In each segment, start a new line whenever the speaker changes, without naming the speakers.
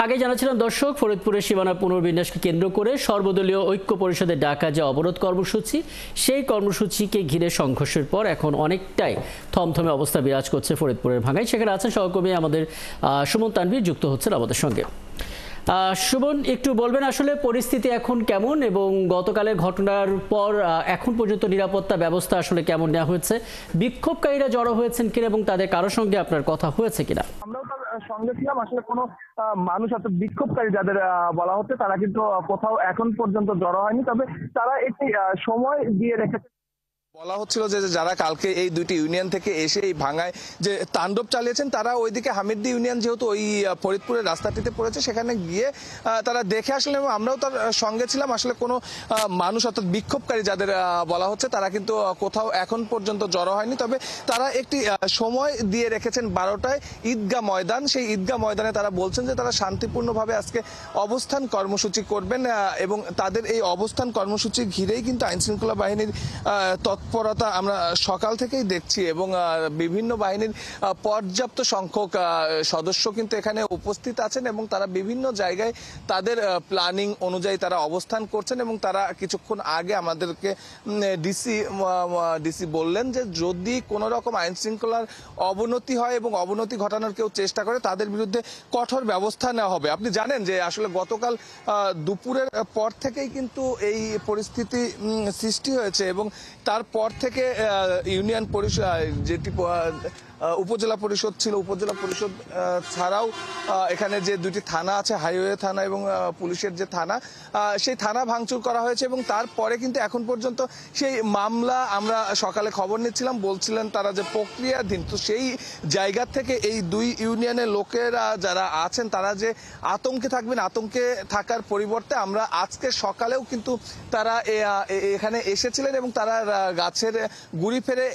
আগে জানাচ্ছিলাম দর্শক, ফরিদপুরের সীমানা পুনর্বিন্যাসকে কেন্দ্র করে সর্বদলীয় ঐক্য পরিষদের ডাকা যে অবরোধ কর্মসূচি, সেই কর্মসূচিকে ঘিরে সংঘর্ষের পর এখন অনেকটাই থমথমে অবস্থা বিরাজ করছে ফরিদপুরের ভাঙায়। সেখানে আছেন সহকর্মী আমাদের সুমন তানভীর, যুক্ত হচ্ছেন আমাদের সঙ্গে। সুমন, একটু বলবেন আসলে পরিস্থিতি এখন কেমন এবং গতকালের ঘটনার পর এখন পর্যন্ত নিরাপত্তা ব্যবস্থা আসলে কেমন নেওয়া হয়েছে? বিক্ষোভকারীরা জড়ো হয়েছেন কিনা এবং তাদের কারোর সঙ্গে আপনার কথা হয়েছে কিনা?
আমরাও তার সঙ্গে ছিলাম। আসলে কোনো মানুষ অর্থাৎ বিক্ষোভকারী যাদের বলা হচ্ছে তারা কিন্তু কোথাও এখন পর্যন্ত জড়ো হয়নি, তবে তারা একটি সময় দিয়ে রেখেছে।
বলা হচ্ছিল যে যারা কালকে এই দুইটি ইউনিয়ন থেকে এসে এই ভাঙায় যে তাণ্ডব চালিয়েছেন, তারা ওইদিকে হামিদ্দি ইউনিয়ন যেহেতু ওই ফরিদপুরের রাস্তাটিতে পড়েছে, সেখানে গিয়ে তারা দেখে আসলেন এবং আমরাও তার সঙ্গে ছিলাম। আসলে কোনো মানুষ অর্থাৎ বিক্ষোভকারী যাদের বলা হচ্ছে তারা কিন্তু কোথাও এখন পর্যন্ত জড়ো হয়নি, তবে তারা একটি সময় দিয়ে রেখেছেন 12টায় ঈদগাহ ময়দান। সেই ঈদগাহ ময়দানে তারা বলছেন যে তারা শান্তিপূর্ণভাবে আজকে অবস্থান কর্মসূচি করবেন এবং তাদের এই অবস্থান কর্মসূচি ঘিরেই কিন্তু আইনশৃঙ্খলা বাহিনীর তৎপরতা আমরা সকাল থেকেই দেখছি এবং বিভিন্ন বাহিনীর পর্যাপ্ত সংখ্যক সদস্য কিন্তু এখানে উপস্থিত আছেন এবং তারা বিভিন্ন জায়গায় তাদের প্ল্যানিং অনুযায়ী তারা অবস্থান করছেন। এবং তারা কিছুক্ষণ আগে আমাদেরকে ডিসি বললেন যে যদি কোনো রকম আইন শৃঙ্খলার অবনতি হয় এবং অবনতি ঘটানোর কেউ চেষ্টা করে, তাদের বিরুদ্ধে কঠোর ব্যবস্থা নেওয়া হবে। আপনি জানেন যে আসলে গতকাল দুপুরের পর থেকেই কিন্তু এই পরিস্থিতি সৃষ্টি হয়েছে এবং তারপর থেকে ইউনিয়ন পরিষদ যেটি উপজেলা পরিষদ ছিল, উপজেলা পরিষদ ছাড়াও এখানে যে দুটি থানা আছে, হাইওয়ে থানা এবং পুলিশের যে থানা, সেই থানা ভাঙচুর করা হয়েছে এবং তারপরে কিন্তু এখন পর্যন্ত সেই মামলা আমরা সকালে খবর নিচ্ছিলাম, বলছিলেন তারা যে প্রক্রিয়াধীন। তো সেই জায়গা থেকে এই দুই ইউনিয়নের লোকেরা যারা আছেন তারা যে আতঙ্কে থাকবেন, আতঙ্কে থাকার পরিবর্তে আমরা আজকে সকালেও কিন্তু তারা এখানে এসেছিলেন এবং তারা গাছের গুড়ি ফেরে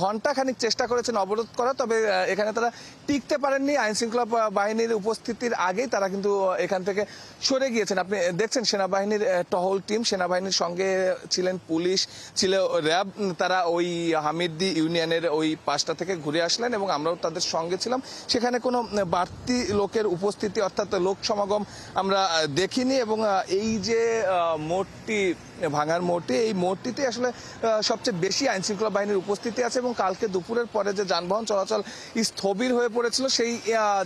ঘণ্টাখানিক চেষ্টা করেছেন অবরোধ করা, তবে এখানে তারা টিকতে পারেননি। আইন শৃঙ্খলা বাহিনীর উপস্থিতির আগেই তারা কিন্তু এখান থেকে সরে গিয়েছেন। আপনি দেখছেন সেনাবাহিনীর টহল টিম, সেনাবাহিনীর সঙ্গে ছিলেন পুলিশ, ছিল র্যাব, তারা ওই হামিদ্দি ইউনিয়নের ওই পাশটা থেকে ঘুরে আসলেন এবং আমরাও তাদের সঙ্গে ছিলাম। সেখানে কোনো বাড়তি লোকের উপস্থিতি অর্থাৎ লোক সমাগম আমরা দেখিনি এবং এই যে মোড়টি, ভাঙার মোড়টি, এই মোড়টিতে আসলে সবচেয়ে বেশি আইন শৃঙ্খলা বাহিনীর উপস্থিতি আছে এবং কালকে দুপুরের পরে যে যানবাহন চলাচল স্থবির হয়ে পড়েছিল, সেই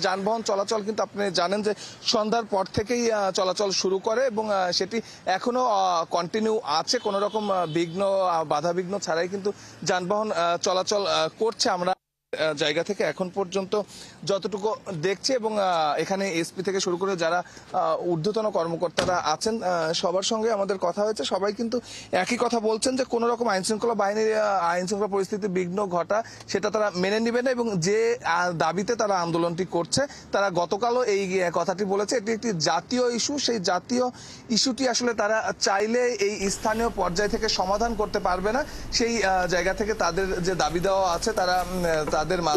যানবাহন চলাচল কিন্তু আপনি জানেন যে সন্ধ্যার পর থেকেই চলাচল শুরু করে এবং সেটি এখনো কন্টিনিউ আছে। কোনো রকম বাধা বিঘ্ন ছাড়াই কিন্তু যানবাহন চলাচল করছে আমরা জায়গা থেকে এখন পর্যন্ত যতটুকু দেখছি। এবং এখানে এসপি থেকে শুরু করে যারা ঊর্ধ্বতন কর্মকর্তারা আছেন সবার সঙ্গে আমাদের কথা হয়েছে, সবাই কিন্তু একই কথা বলছেন যে কোনো রকম আইন শৃঙ্খলা পরিস্থিতি বিঘ্ন ঘটা সেটা তারা মেনে নেবে না এবং যে দাবিতে তারা আন্দোলনটি করছে, তারা গতকালও এই কথাটি বলেছে। এটি একটি জাতীয় ইস্যু, সেই জাতীয় ইস্যুটি আসলে তারা চাইলে এই স্থানীয় পর্যায় থেকে সমাধান করতে পারবে না। সেই জায়গা থেকে তাদের যে দাবি দেওয়া আছে তারা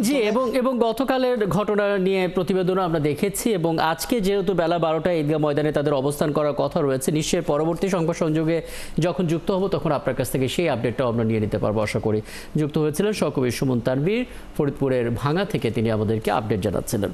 জি, এবং গতকালের ঘটনা নিয়ে প্রতিবেদনও আমরা দেখেছি এবং আজকে যেহেতু বেলা 12টায় ঈদগাহ ময়দানে তাদের অবস্থান করার কথা রয়েছে, নিশ্চয়ই পরবর্তী সংবাদ সংযোগে যখন যুক্ত হব তখন আপনার কাছ থেকে সেই আপডেটটাও আমরা নিয়ে নিতে পারবো আশা করি। যুক্ত হয়েছিলেন সহকর্মী সুমন তানভীর, ফরিদপুরের ভাঙা থেকে তিনি আমাদেরকে আপডেট জানাচ্ছিলেন।